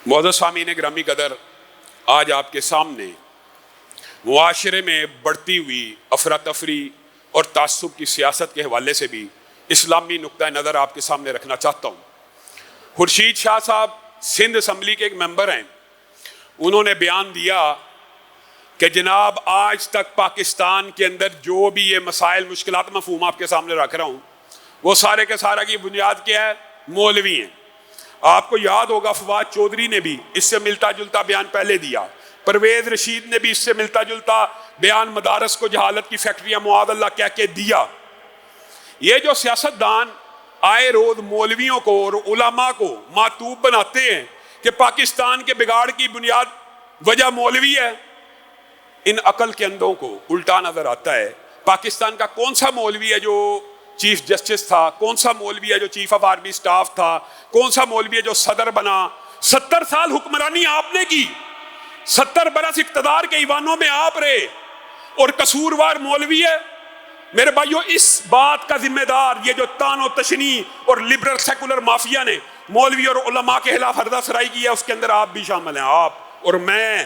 معزز سامعین گرامی قدر، آج آپ کے سامنے معاشرے میں بڑھتی ہوئی افراتفری اور تعصب کی سیاست کے حوالے سے بھی اسلامی نقطہ نظر آپ کے سامنے رکھنا چاہتا ہوں۔ خورشید شاہ صاحب سندھ اسمبلی کے ایک ممبر ہیں، انہوں نے بیان دیا کہ جناب آج تک پاکستان کے اندر جو بھی یہ مسائل مشکلات مفہوم آپ کے سامنے رکھ رہا ہوں وہ سارے کے سارا کی بنیاد کیا ہے؟ مولوی ہیں۔ آپ کو یاد ہوگا فواد چودھری نے بھی اس سے ملتا جلتا بیان پہلے دیا، پرویز رشید نے بھی اس سے ملتا جلتا بیان مدارس کو جہالت کی فیکٹریاں معاذ اللہ کہہ کے دیا۔ یہ جو سیاستدان آئے روز مولویوں کو اور علماء کو معتوب بناتے ہیں کہ پاکستان کے بگاڑ کی بنیاد وجہ مولوی ہے، ان عقل کے اندھوں کو الٹا نظر آتا ہے۔ پاکستان کا کون سا مولوی ہے جو چیف جسٹس تھا؟ کون سا مولوی ہے جو چیف آف آرمی سٹاف تھا؟ کون سا مولوی ہے جو صدر بنا؟ 70 سال حکمرانی آپ نے کی، 70 برس اقتدار کے ایوانوں میں آپ رہے، اور قصوروار مولوی ہے؟ میرے بھائیو، اس بات کا ذمہ دار یہ جو تان و تشنی اور لبرل سیکولر مافیا نے مولوی اور علماء کے خلاف ہردہ سرائی کی ہے، اس کے اندر آپ بھی شامل ہیں۔ آپ اور میں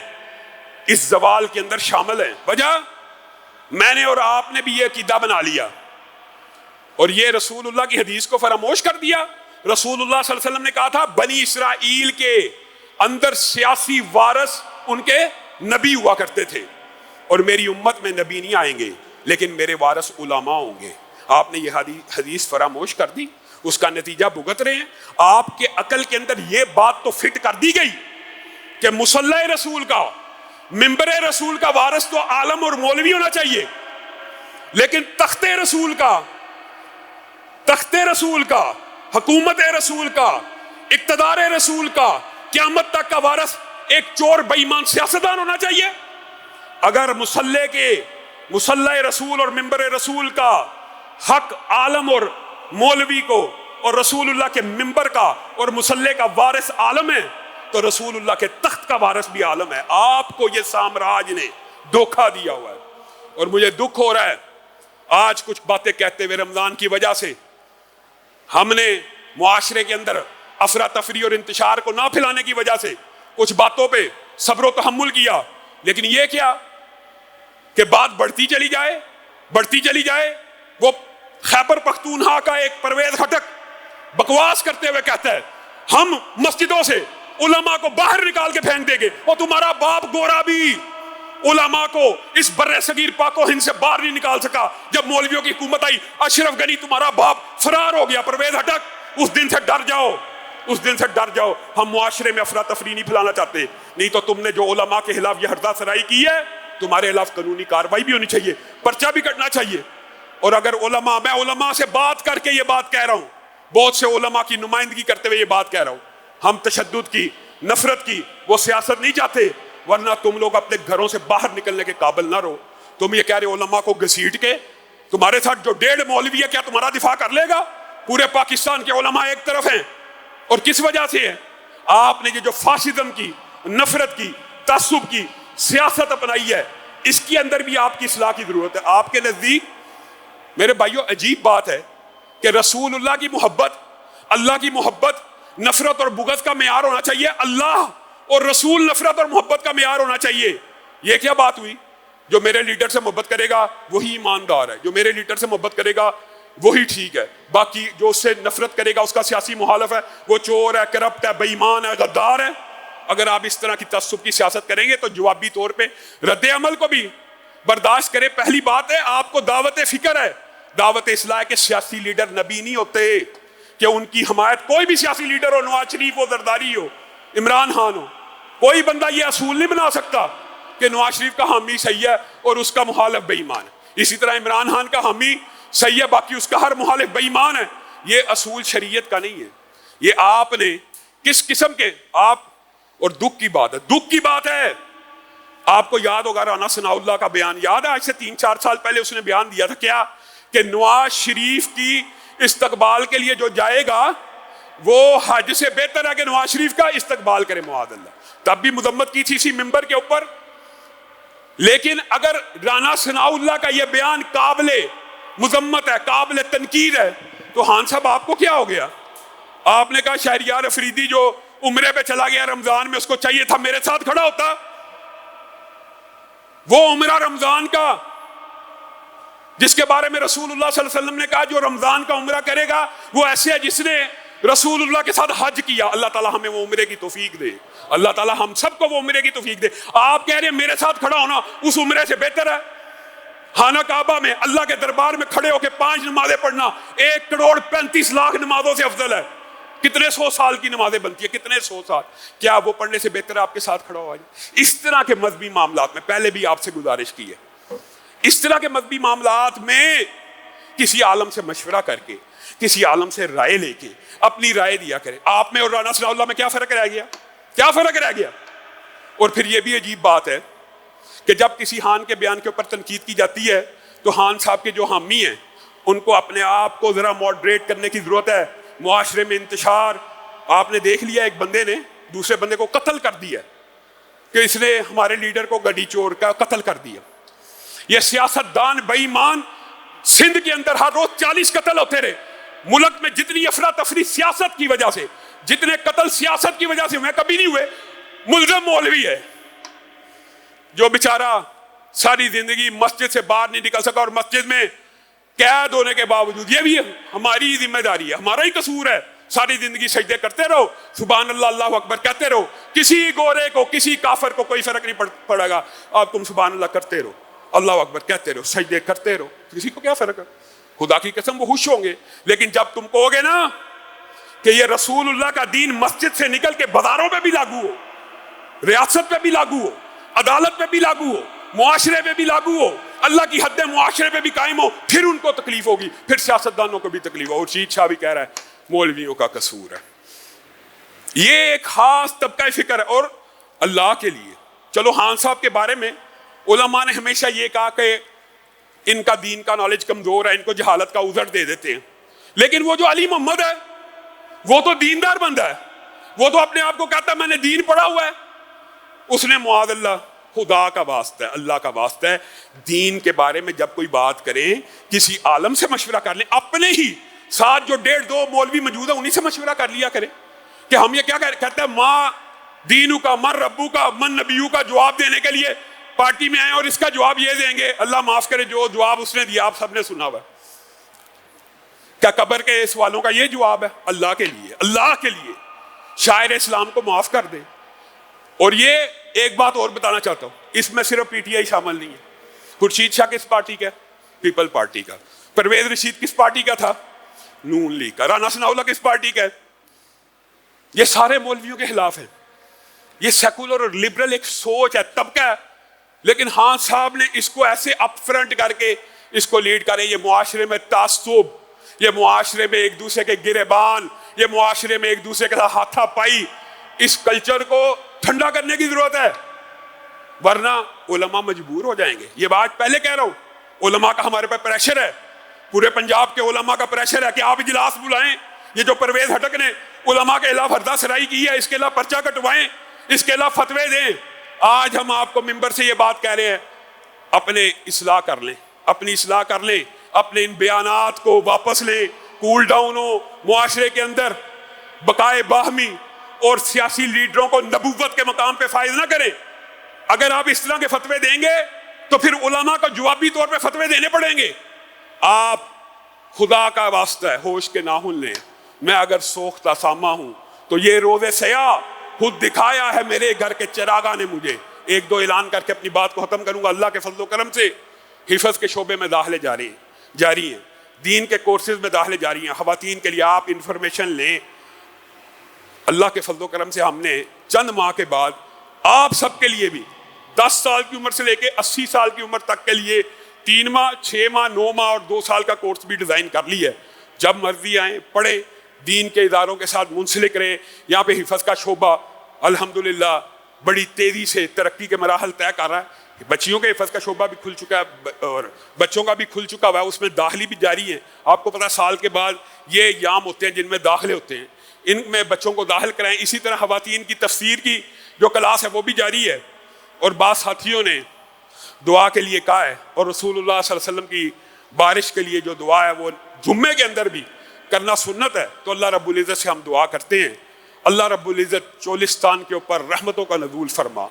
اس زوال کے اندر شامل ہیں۔ وجہ میں نے اور آپ نے بھی یہ عقیدہ بنا لیا اور یہ رسول اللہ کی حدیث کو فراموش کر دیا۔ رسول اللہ صلی اللہ علیہ وسلم نے کہا تھا بنی اسرائیل کے اندر سیاسی وارث ان کے نبی ہوا کرتے تھے، اور میری امت میں نبی نہیں آئیں گے لیکن میرے وارث علماء ہوں گے۔ آپ نے یہ حدیث فراموش کر دی، اس کا نتیجہ بھگت رہے ہیں۔ آپ کے عقل کے اندر یہ بات تو فٹ کر دی گئی کہ مصلی رسول کا، منبر رسول کا وارث تو عالم اور مولوی ہونا چاہیے، لیکن تخت رسول کا، حکومت رسول کا، اقتدار رسول کا، قیامت تک کا وارث ایک چور بے ایمان سیاستدان ہونا چاہیے۔ اگر مصلی رسول اور منبر رسول کا حق عالم اور مولوی کو، اور رسول اللہ کے منبر کا اور مصلی کا وارث عالم ہے، تو رسول اللہ کے تخت کا وارث بھی عالم ہے۔ آپ کو یہ سامراج نے دھوکہ دیا ہوا ہے، اور مجھے دکھ ہو رہا ہے آج کچھ باتیں کہتے ہوئے رمضان کی وجہ سے ہم نے معاشرے کے اندر افراتفری اور انتشار کو نہ پھیلانے کی وجہ سے کچھ باتوں پہ صبر و تحمل کیا، لیکن یہ کیا کہ بات بڑھتی چلی جائے۔ وہ خیبر پختونخوا کا ایک پرویز خٹک بکواس کرتے ہوئے کہتا ہے ہم مسجدوں سے علماء کو باہر نکال کے پھینک دیں گے، اور تمہارا باپ گورا بھی علماء کو اس بر صغیر پاک و ہند سے باہر نہیں نکال سکا۔ جب مولویوں کی حکومت آئی، اشرف غنی تمہارا باپ فرار ہو گیا۔ پرویز خٹک، اس دن سے ڈر جاؤ۔ ہم معاشرے میں افراتفری نہیں پھیلانا چاہتے، نہیں تو تم نے جو علماء کے خلاف یہ ہردہ سرائی کی ہے، تمہارے خلاف قانونی کارروائی بھی ہونی چاہیے، پرچہ بھی کٹنا چاہیے۔ اور اگر میں علماء سے بات کر کے یہ بات کہہ رہا ہوں، بہت سے علماء کی نمائندگی کرتے ہوئے یہ بات کہہ رہا ہوں، ہم تشدد کی، نفرت کی وہ سیاست نہیں چاہتے، ورنہ تم لوگ اپنے گھروں سے باہر نکلنے کے قابل نہ رہو۔ تم یہ کہہ رہے علماء کو گھسیٹ کے، تمہارے ساتھ جو 1.5 مولوی ہے کیا تمہارا دفاع کر لے گا؟ پورے پاکستان کے علماء ایک طرف ہیں، اور کس وجہ سے ہے؟ آپ نے یہ جو فاشزم کی، نفرت کی، تعصب کی سیاست اپنائی ہے، اس کے اندر بھی آپ کی اصلاح کی ضرورت ہے۔ آپ کے نزدیک میرے بھائیوں عجیب بات ہے کہ رسول اللہ کی محبت، اللہ کی محبت نفرت اور بغض کا معیار ہونا چاہیے، اللہ اور رسول نفرت اور محبت کا معیار ہونا چاہیے۔ یہ کیا بات ہوئی؟ جو میرے لیڈر سے محبت کرے گا وہی ایماندار ہے، جو میرے لیڈر سے محبت کرے گا وہی ٹھیک ہے، باقی جو اس سے نفرت کرے گا، اس کا سیاسی مخالف ہے، وہ چور ہے، کرپٹ ہے، بے ایمان ہے، غدار ہے۔ اگر آپ اس طرح کی تعصب کی سیاست کریں گے تو جوابی طور پہ رد عمل کو بھی برداشت کریں۔ پہلی بات ہے آپ کو دعوت فکر ہے، دعوت اصلاح کے سیاسی لیڈر نبی نہیں ہوتے کہ ان کی حمایت کوئی بھی سیاسی لیڈر ہو، نواز شریف ہو، زرداری ہو، عمران خان ہو، کوئی بندہ یہ اصول نہیں بنا سکتا کہ نواز شریف کا حامی صحیح ہے اور اس کا مخالف بے ایمان ہے، اسی طرح عمران خان کا حامی صحیح ہے باقی اس کا ہر مخالف بے ایمان ہے۔ یہ اصول شریعت کا نہیں ہے۔ یہ آپ نے کس قسم کے آپ، اور دکھ کی بات ہے آپ کو یاد ہوگا رانا ثناء اللہ کا بیان یاد ہے، آج سے 3-4 سال پہلے اس نے بیان دیا تھا کیا کہ نواز شریف کی استقبال کے لیے جو جائے گا وہ حج سے بہتر ہے کہ نواز شریف کا استقبال کرے معاذ اللہ۔ تب بھی مذمت کی تھی اسی ممبر کے اوپر، لیکن اگر رانا ثناء اللہ کا یہ بیان قابل مذمت ہے، قابل تنقید ہے، تو خان صاحب آپ کو کیا ہو گیا؟ آپ نے کہا شہریار افریدی جو عمرے پہ چلا گیا رمضان میں، اس کو چاہیے تھا میرے ساتھ کھڑا ہوتا. وہ عمرہ رمضان کا جس کے بارے میں رسول اللہ صلی اللہ علیہ وسلم نے کہا جو رمضان کا عمرہ کرے گا وہ ایسے ہے جس نے رسول اللہ کے ساتھ حج کیا. اللہ تعالیٰ ہمیں وہ عمرے کی توفیق دے، اللہ تعالیٰ ہم سب کو وہ عمرے کی توفیق دے. آپ کہہ رہے ہیں میرے ساتھ کھڑا ہونا اس عمرے سے بہتر ہے. خانہ کعبہ میں اللہ کے دربار میں کھڑے ہو کے 5 نمازیں پڑھنا 1,35,00,000 نمازوں سے افضل ہے. کتنے 100 سال کی نمازیں بنتی ہے، کتنے 100 سال. کیا وہ پڑھنے سے بہتر ہے آپ کے ساتھ کھڑا ہوا جائے؟ اس طرح کے مذہبی معاملات میں پہلے بھی آپ سے گزارش کی ہے، اس طرح کے مذہبی معاملات میں کسی عالم سے مشورہ کر کے، کسی عالم سے رائے لے کے اپنی رائے دیا کرے. آپ میں اور رانا ثناء اللہ میں کیا فرق رہ گیا؟ کیا فرق رہ گیا؟ اور پھر یہ بھی عجیب بات ہے کہ جب کسی خان کے بیان کے اوپر تنقید کی جاتی ہے تو خان صاحب کے جو حامی ہیں ان کو اپنے آپ کو ذرا ماڈریٹ کرنے کی ضرورت ہے. معاشرے میں انتشار، آپ نے دیکھ لیا ایک بندے نے دوسرے بندے کو قتل کر دیا کہ اس نے ہمارے لیڈر کو گڈی چور کا قتل کر دیا. یہ سیاستدان بے ایمان سندھ کے اندر ہر روز 40 قتل ہوتے رہے. ملک میں جتنی افراتفری سیاست کی وجہ سے، جتنے قتل سیاست کی وجہ سے ہوئے کبھی نہیں ہوئے. ملزم مولوی ہے جو بیچارہ ساری زندگی مسجد سے باہر نہیں نکل سکا اور مسجد میں قید ہونے کے باوجود، یہ بھی ہماری ہی ذمہ داری ہے، ہمارا ہی قصور ہے. ساری زندگی سجدے کرتے رہو، سبحان اللہ اللہ اکبر کہتے رہو، کسی گورے کو کسی کافر کو کوئی فرق نہیں پڑے گا. آپ تم سبحان اللہ کرتے رہو، اللہ اکبر کہتے رہو، سجدے کرتے رہو، کسی کو کیا فرق ہے؟ خدا کی قسم وہ خوش ہوں گے. لیکن جب تم کہو گے نا کہ یہ رسول اللہ کا دین مسجد سے نکل کے بازاروں پہ بھی لاگو ہو، ریاست پہ بھی لاگو ہو، عدالت پہ بھی لاگو ہو، معاشرے پہ بھی لاگو ہو، اللہ کی حد معاشرے پہ بھی قائم ہو، پھر ان کو تکلیف ہوگی، پھر سیاستدانوں کو بھی تکلیف ہو. اور شہید شاہ بھی کہہ رہا ہے مولویوں کا قصور ہے. یہ ایک خاص طبقہ فکر ہے. اور اللہ کے لیے چلو خان صاحب کے بارے میں علماء نے ہمیشہ یہ کہا کہ ان کا دین کا نالج کمزور ہے، ان کو جہالت کا عذر دے دیتے ہیں. لیکن وہ جو علی محمد ہے وہ تو دیندار بندہ ہے، وہ تو اپنے آپ کو کہتا ہے میں نے دین پڑھا ہوا ہے. اس نے معاذ اللہ، خدا کا واسطہ ہے، اللہ کا واسطہ ہے، دین کے بارے میں جب کوئی بات کریں کسی عالم سے مشورہ کر لیں. اپنے ہی ساتھ جو 1.5-2 مولوی موجود ہیں انہی سے مشورہ کر لیا کریں کہ ہم یہ کیا کہتے ہیں ماں دینو کا من ربو کا من نبیو کا جواب دینے کے لیے پارٹی میں آئے اور اس کا جواب یہ دیں گے. اللہ معاف کرے جو جواب اس نے دیا آپ سب نے سنا ہوا. کیا قبر کے سوالوں کا یہ جواب ہے؟ اللہ کے لیے، اللہ کے لیے شاعر اسلام کو معاف کر دے. اور یہ ایک بات اور بتانا چاہتا ہوں، اس میں صرف پی ٹی آئی شامل نہیں ہے. خورشید شاہ کس پارٹی کا؟ پیپل پارٹی کا. پرویز رشید کس پارٹی کا تھا؟ نون لیگ کا. رانا ثناء اللہ کس پارٹی کا ہے؟ یہ سارے مولویوں کے خلاف ہیں. یہ سیکولر اور لبرل ایک سوچ ہے، طبقہ ہے. لیکن خان صاحب نے اس کو ایسے اپ فرنٹ کر کے اس کو لیڈ کرے. یہ معاشرے میں تعصب، یہ معاشرے میں ایک دوسرے کے گریبان، یہ معاشرے میں ایک دوسرے کے ساتھ ہاتھا پائی، اس کلچر کو ٹھنڈا کرنے کی ضرورت ہے، ورنہ علماء مجبور ہو جائیں گے. یہ بات پہلے کہہ رہا ہوں، علماء کا ہمارے پہ پریشر ہے، پورے پنجاب کے علماء کا پریشر ہے کہ آپ اجلاس بلائیں. یہ جو پرویز ہٹک نے علماء کے خلاف ہردہ سرائی کی ہے اس کے خلاف پرچہ کٹوائیں، اس کے خلاف فتوے دیں. آج ہم آپ کو ممبر سے یہ بات کہہ رہے ہیں، اپنے اصلاح کر لیں، اپنی اصلاح کر لیں، اپنے ان بیانات کو واپس لیں، کول ڈاؤن ہو. معاشرے کے اندر بقائے باہمی اور سیاسی لیڈروں کو نبوت کے مقام پہ فائز نہ کریں. اگر آپ اس طرح کے فتوے دیں گے تو پھر علماء کو جوابی طور پہ فتوے دینے پڑیں گے. آپ خدا کا واسطہ ہے ہوش کے ناخن لیں. میں اگر سوختہ ساما ہوں تو یہ روز سیاہ خود دکھایا ہے میرے گھر کے چراغاں نے مجھے. 1-2 اعلان کر کے اپنی بات کو ختم کروں گا. اللہ کے فضل و کرم سے حفظ کے شعبے میں داخلے جاری ہیں، دین کے کورسز میں داخلے جاری ہیں. خواتین کے لیے آپ انفارمیشن لیں. اللہ کے فضل و کرم سے ہم نے چند ماہ کے بعد آپ سب کے لیے بھی 10 سال کی عمر سے لے کے 80 سال کی عمر تک کے لیے 3 ماہ 6 ماہ 9 ماہ اور 2 سال کا کورس بھی ڈیزائن کر لی ہے. جب مرضی آئیں پڑھیں، دین کے اداروں کے ساتھ منسلک رہیں. یہاں پہ حفظ کا شعبہ الحمدللہ بڑی تیزی سے ترقی کے مراحل طے کر رہا ہے. بچیوں کے حفظ کا شعبہ بھی کھل چکا ہے اور بچوں کا بھی کھل چکا ہوا ہے. اس میں داخلی بھی جاری ہے. آپ کو پتا سال کے بعد یہ ایام ہوتے ہیں جن میں داخلے ہوتے ہیں، ان میں بچوں کو داخل کرائیں. اسی طرح خواتین کی تفسیر کی جو کلاس ہے وہ بھی جاری ہے. اور بعض ساتھیوں نے دعا کے لیے کہا ہے، اور رسول اللہ صلی اللہ علیہ وسلم کی بارش کے لیے جو دعا ہے وہ جمعے کے اندر بھی کرنا سنت ہے. تو اللہ رب العزت سے ہم دعا کرتے ہیں اللہ رب العزت چولستان کے اوپر رحمتوں کا نزول فرما،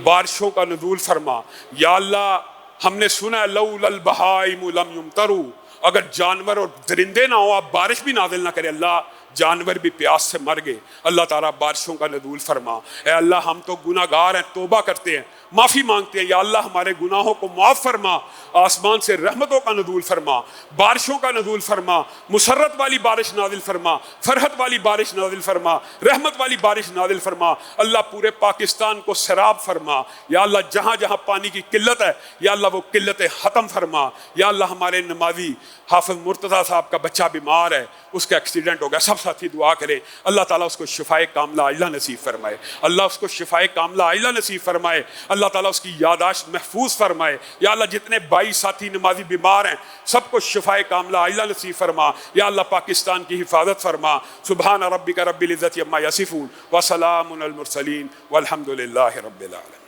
بارشوں کا نزول فرما۔ یا اللہ ہم نے سنا ہے لولا البہائم لم یمطروا، اگر جانور اور درندے نہ ہو آپ بارش بھی نازل نہ کرے، اللہ جانور بھی پیاس سے مر گئے، اللہ تعالیٰ بارشوں کا نزول فرما۔ اے اللہ ہم تو گناہ گار ہیں، توبہ کرتے ہیں، معافی مانگتے ہیں، یا اللہ ہمارے گناہوں کو معاف فرما، آسمان سے رحمتوں کا نزول فرما، بارشوں کا نزول فرما، مسرت والی بارش نازل فرما، فرحت والی بارش نازل فرما، رحمت والی بارش نازل فرما۔ اللہ پورے پاکستان کو سیراب فرما، یا اللہ جہاں جہاں پانی کی قلت ہے یا اللہ وہ قلتیں ختم فرما۔ یا اللہ ہمارے نمازی حافظ مرتضیٰ صاحب کا بچہ بیمار ہے، اس کا ایکسیڈنٹ ہو گیا، سب ساتھی دعا کریں اللہ تعالیٰ اس کو شفائے کاملہ عاجلہ نصیب فرمائے، اللہ اس کو شفائے کاملہ عاجلہ نصیب فرمائے، اللہ تعالیٰ اس کی یادداشت محفوظ فرمائے۔ یا اللہ جتنے 22 ساتھی نمازی بیمار ہیں سب کو شفائے کاملہ عاجلہ نصیب فرما۔ یا اللہ پاکستان کی حفاظت فرما۔ سبحان ربک رب العزت عما یصفون وسلام علی المرسلین والحمد للہ رب العالمین۔